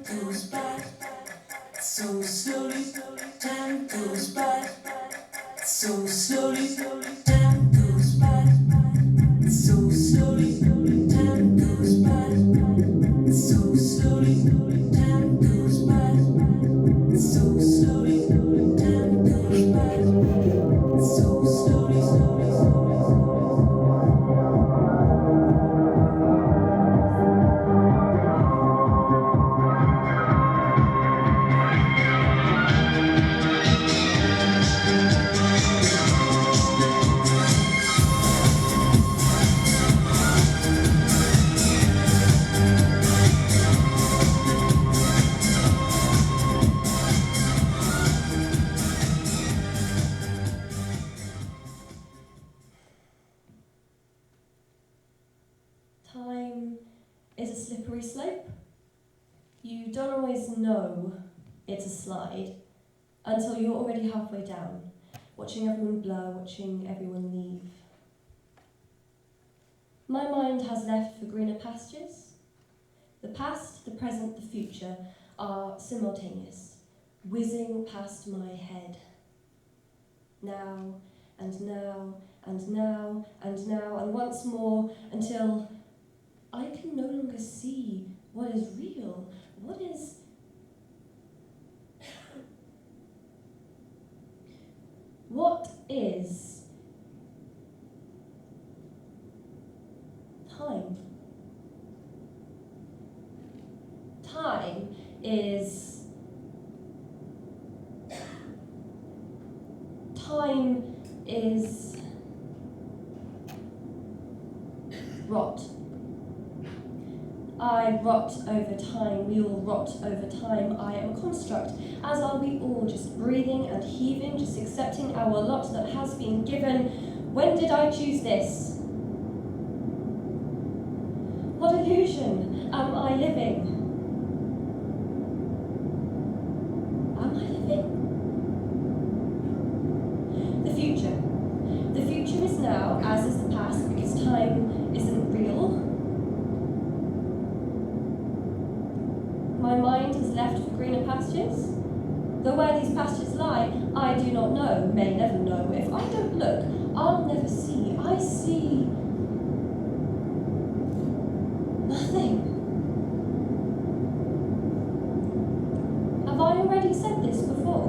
time goes by so slowly, time goes by so slowly, time goes by so slowly, time goes by so slowly, time goes by so slowly, time goes by so slowly. Time is a slippery slope. You don't always know it's a slide until you're already halfway down, watching everyone blur, watching everyone leave. My mind has left for greener pastures. The past, the present, the future are simultaneous, whizzing past my head. Now, and now, and now, and now, and once more, until I can no longer see what is real, what is time? Time is rot. I rot over time, we all rot over time. I am a construct, as are we all, just breathing and heaving, just accepting our lot that has been given. When did I choose this? What illusion am I living? Am I living? The future. The future is now, as is the past, because time isn't real. My mind has left for greener pastures. Though where these pastures lie, I do not know, may never know. If I don't look, I'll never see. I see nothing. Have I already said this before?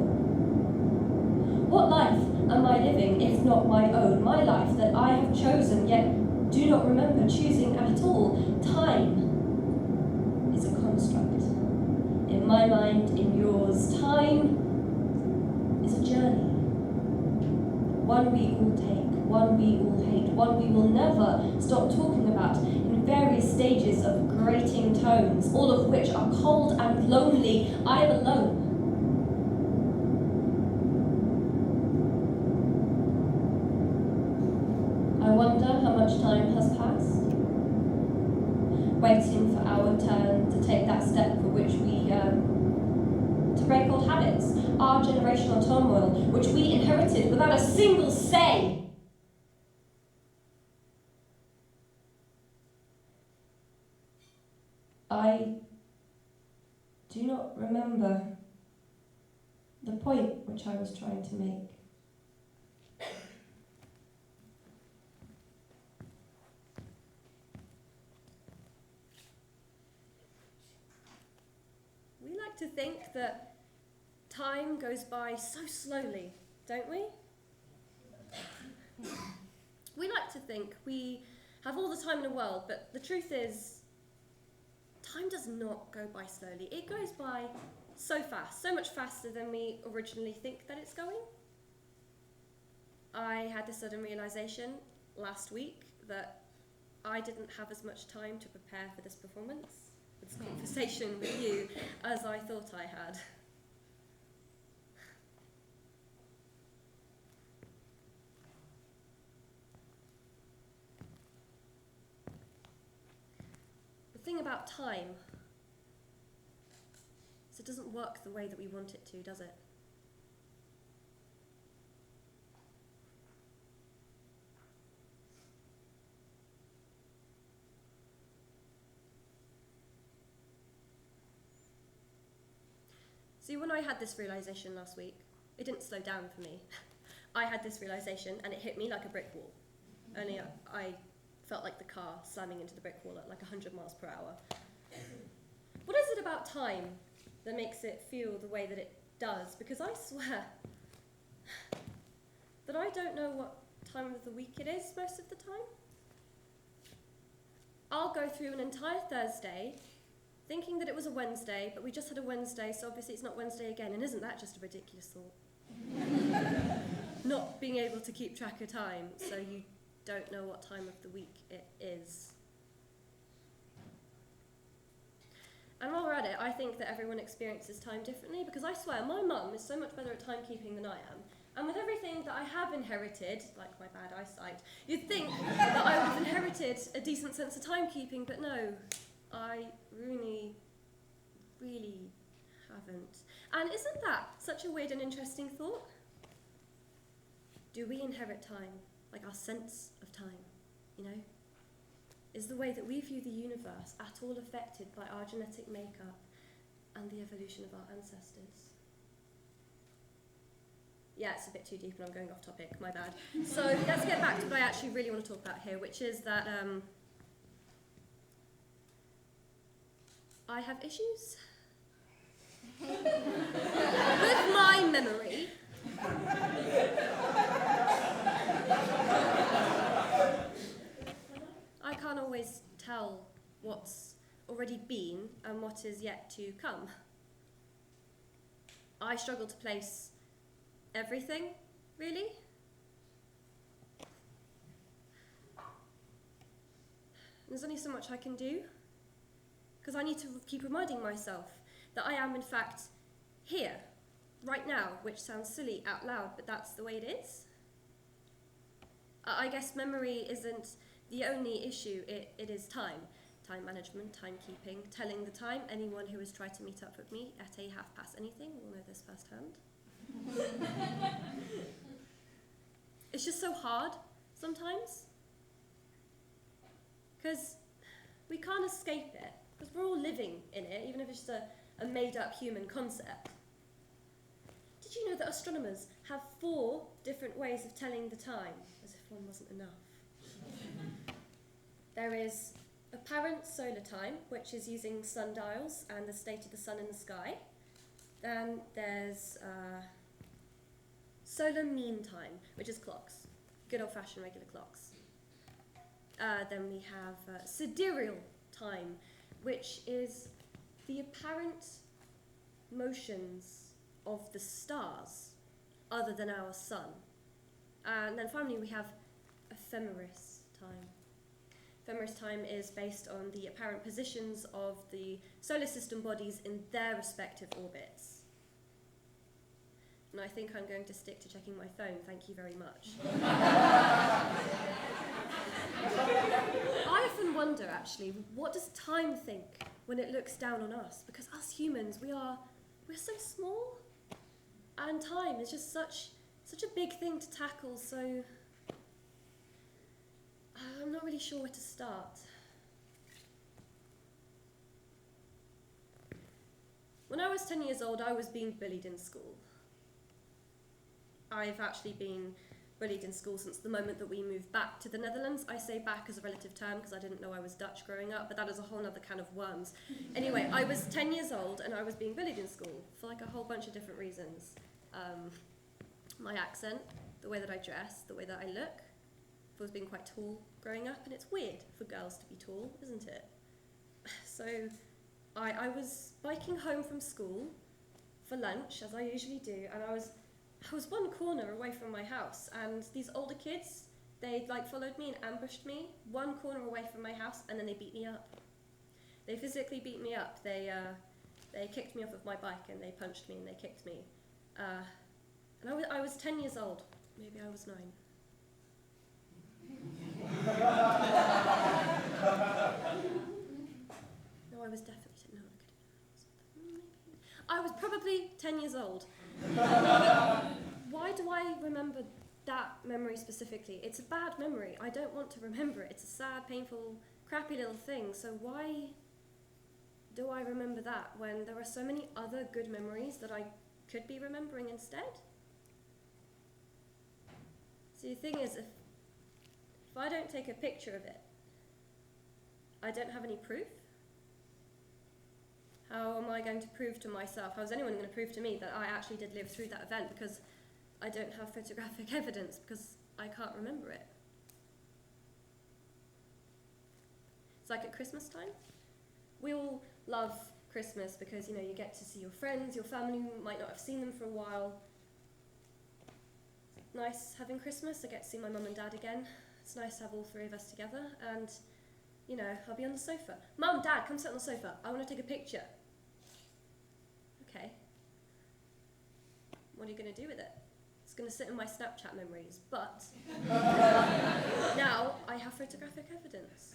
What life am I living, if not my own? My life that I have chosen, yet do not remember choosing at all. Time is a construct. In my mind, in yours, time is a journey. One we all take, one we all hate, one we will never stop talking about in various stages of grating tones, all of which are cold and lonely. I am alone. I wonder how much time has passed, waiting for our turn to take that step for which we, to break old habits, our generational turmoil, which we inherited without a single say. I do not remember the point which I was trying to make. We like to think that time goes by so slowly, don't we? We like to think we have all the time in the world, but the truth is, time does not go by slowly. It goes by so fast, so much faster than we originally think that it's going. I had the sudden realization last week that I didn't have as much time to prepare for this performance, this conversation with you, as I thought I had. The thing about time is it doesn't work the way that we want it to, does it? See, when I had this realisation last week, it didn't slow down for me. I had this realisation and it hit me like a brick wall. Only I felt like the car slamming into the brick wall at like 100 miles per hour. What is it about time that makes it feel the way that it does? Because I swear that I don't know what time of the week it is most of the time. I'll go through an entire Thursday thinking that it was a Wednesday, but we just had a Wednesday, so obviously it's not Wednesday again, and isn't that just a ridiculous thought? Not being able to keep track of time, so you don't know what time of the week it is. And while we're at it, I think that everyone experiences time differently, because I swear, my mum is so much better at timekeeping than I am. And with everything that I have inherited, like my bad eyesight, you'd think that I would have inherited a decent sense of timekeeping, but no, I really, really haven't. And isn't that such a weird and interesting thought? Do we inherit time, like our sense of time, you know? Is the way that we view the universe at all affected by our genetic makeup and the evolution of our ancestors? Yeah, it's a bit too deep and I'm going off topic, my bad. So let's get back to what I actually really want to talk about here, which is that I have issues with my memory. I can't always tell what's already been and what is yet to come. I struggle to place everything, really. There's only so much I can do, because I need to keep reminding myself that I am in fact here, right now, which sounds silly out loud, but that's the way it is. I guess memory isn't the only issue, it is time. Time management, timekeeping, telling the time. Anyone who has tried to meet up with me at a 1:30 anything will know this firsthand. It's just so hard sometimes, because we can't escape it, because we're all living in it, even if it's just a made-up human concept. Did you know that astronomers have 4 different ways of telling the time, as if one wasn't enough? There is apparent solar time, which is using sundials and the state of the sun in the sky. Then there's solar mean time, which is clocks, good old-fashioned regular clocks. Then we have sidereal time, which is the apparent motions of the stars other than our sun. And then finally we have ephemeris time. Ephemeris time is based on the apparent positions of the solar system bodies in their respective orbits. And I think I'm going to stick to checking my phone, thank you very much. I often wonder, actually, what does time think when it looks down on us? Because us humans, we're so small, and time is just such a big thing to tackle, so I'm not really sure where to start. When I was 10 years old, I was being bullied in school. I've actually been bullied in school since the moment that we moved back to the Netherlands. I say back as a relative term because I didn't know I was Dutch growing up, but that is a whole other can of worms. Anyway, I was 10 years old and I was being bullied in school for like a whole bunch of different reasons. My accent, the way that I dress, the way that I look. I was being quite tall growing up, and it's weird for girls to be tall, isn't it? So I was biking home from school for lunch, as I usually do, and I was one corner away from my house, and these older kids, they like followed me and ambushed me one corner away from my house, and then they beat me up. They physically beat me up. They kicked me off of my bike, and they punched me and they kicked me. And I was 10 years old. Maybe I was 9. No, I was definitely 10. No, I was probably 10 years old. Why do I remember that memory specifically? It's a bad memory. I don't want to remember it. It's a sad, painful, crappy little thing. So why do I remember that when there are so many other good memories that I could be remembering instead? See, the thing is, if I don't take a picture of it, I don't have any proof. How am I going to prove to myself, how is anyone going to prove to me that I actually did live through that event, because I don't have photographic evidence, because I can't remember it? It's like at Christmas time. We all love Christmas because, you know, you get to see your friends, your family, you might not have seen them for a while. Nice having Christmas. I get to see my mum and dad again. It's nice to have all three of us together, and, you know, I'll be on the sofa. Mum, Dad, come sit on the sofa. I want to take a picture. Okay. What are you going to do with it? It's going to sit in my Snapchat memories, but now I have photographic evidence.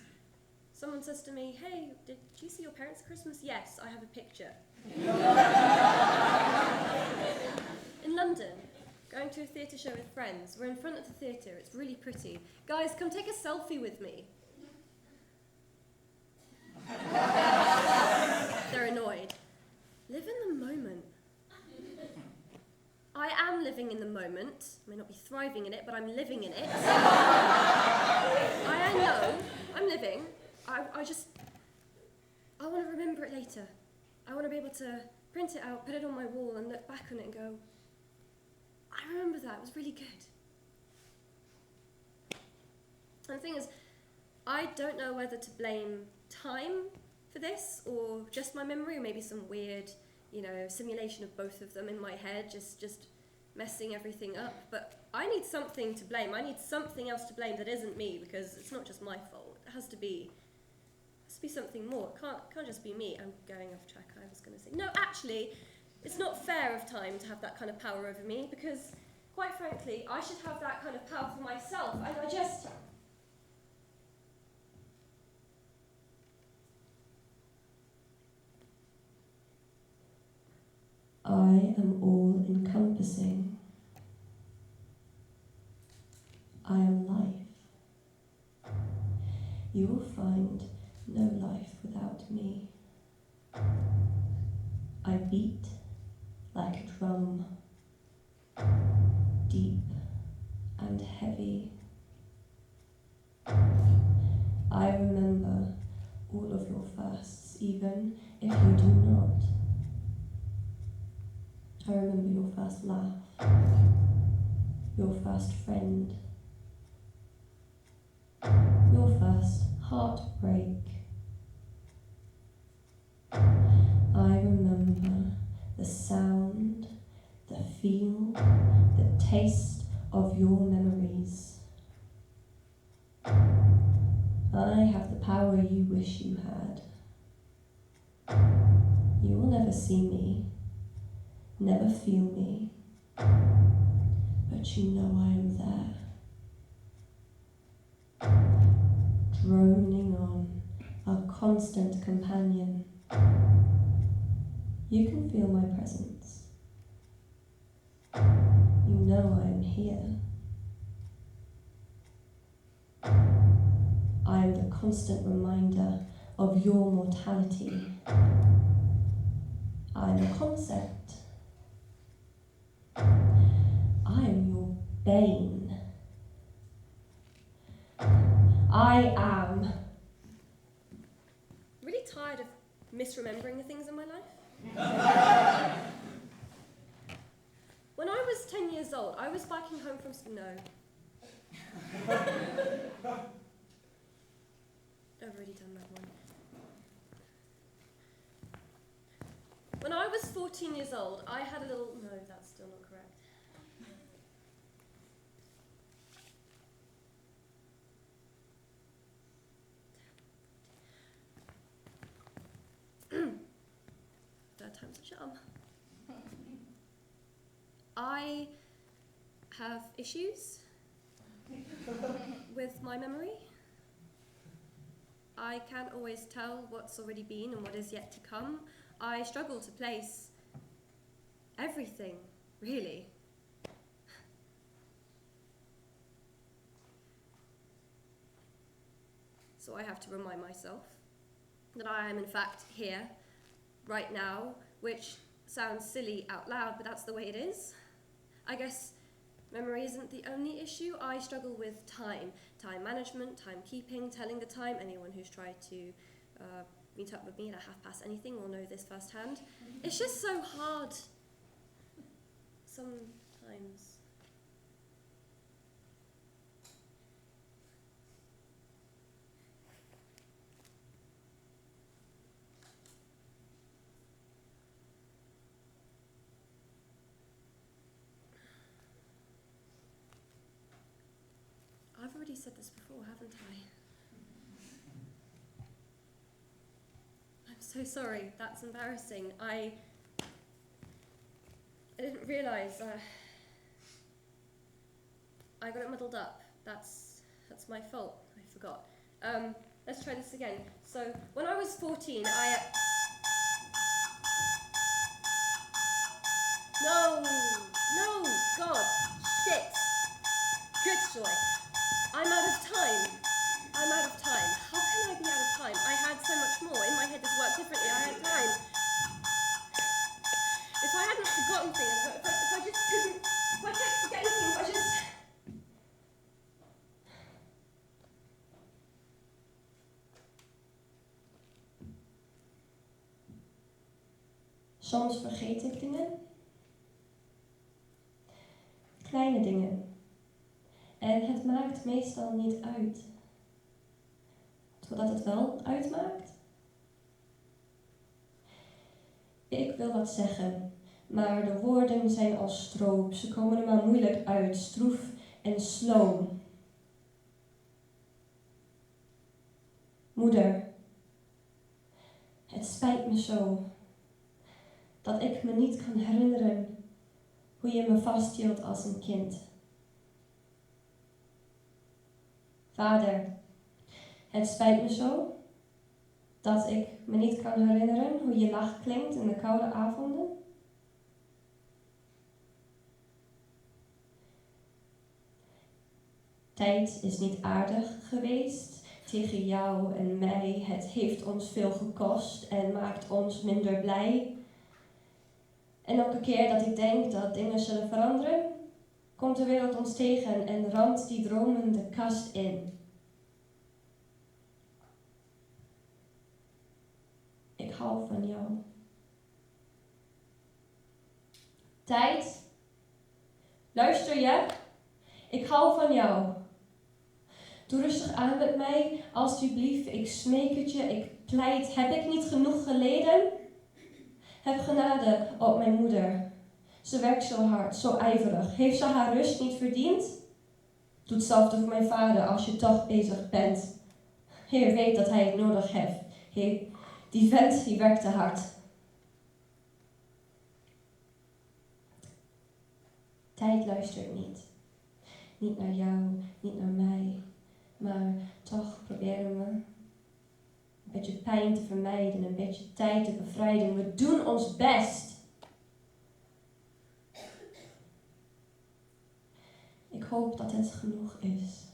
Someone says to me, hey, did you see your parents at Christmas? Yes, I have a picture. In London, going to a theatre show with friends. We're in front of the theatre, it's really pretty. Guys, come take a selfie with me. They're annoyed. Live in the moment. I am living in the moment. I may not be thriving in it, but I'm living in it. I know I'm living. I want to remember it later. I want to be able to print it out, put it on my wall, and look back on it and go, I remember that, it was really good. And the thing is, I don't know whether to blame time for this, or just my memory, or maybe some weird, you know, simulation of both of them in my head, just messing everything up. But I need something to blame. I need something else to blame that isn't me, because it's not just my fault. It has to be something more. It can't just be me. I'm going off track. I was going to say, no, actually, it's not fair of time to have that kind of power over me, because, quite frankly, I should have that kind of power for myself. And I am all-encompassing. I am life. You will find no life without me. I beat like a drum, deep and heavy. I remember all of your firsts, even if you do not. I remember your first laugh, your first friend, your first heartbreak. I remember the sound, the feel, the taste of your memories. I have the power you wish you had. You will never see me, never feel me, but you know I am there. Droning on, a constant companion. You can feel my presence. You know I am here. I am the constant reminder of your mortality. I am a concept. I am your bane. I am really tired of misremembering the things in my life. When I was 10 years old, I was biking home from I've already done that one. When I was 14 years old, I had a little... No, that's still not correct. Third time's a charm. I have issues with my memory. I can't always tell what's already been and what is yet to come. I struggle to place everything, really. So I have to remind myself that I am in fact here. right now, which sounds silly out loud, but that's the way it is. I guess memory isn't the only issue. I struggle with time management, timekeeping, telling the time. Anyone who's tried to meet up with me at anything anything will know this firsthand. It's just so hard sometimes. I've already said this before, haven't I? I'm so sorry, that's embarrassing. I didn't realise. I got it muddled up. That's my fault. I forgot. Let's try this again. So when I was 14, No, God, shit. Good joy. I'm out of time. How can I be out of time? I had so much more. In my head this worked differently. I had time. If I hadn't forgotten things, if I just couldn't, if I kept forgetting things, if I just... Soms vergeet ik dingen. Kleine dingen. En het maakt meestal niet uit. Totdat het wel uitmaakt. Ik wil wat zeggen, maar de woorden zijn als stroop. Ze komen er maar moeilijk uit, stroef en sloom. Moeder, het spijt me zo dat ik me niet kan herinneren hoe je me vasthield als een kind. Vader, het spijt me zo dat ik me niet kan herinneren hoe je lach klinkt in de koude avonden. Tijd is niet aardig geweest tegen jou en mij. Het heeft ons veel gekost en maakt ons minder blij. En elke keer dat ik denk dat dingen zullen veranderen, komt de wereld ons tegen en ramt die dromen de kast in. Ik hou van jou. Tijd, luister je? Ik hou van jou. Doe rustig aan met mij, alsjeblieft. Ik smeek het je, ik pleit. Heb ik niet genoeg geleden? Heb genade op mijn moeder. Ze werkt zo hard, zo ijverig. Heeft ze haar rust niet verdiend? Doe hetzelfde voor mijn vader als je toch bezig bent. Heer weet dat hij het nodig heeft. Die vent die werkt te hard. Tijd luistert niet. Niet naar jou, niet naar mij. Maar toch proberen we een beetje pijn te vermijden, een beetje tijd te bevrijden. We doen ons best. Ik hoop dat het genoeg is.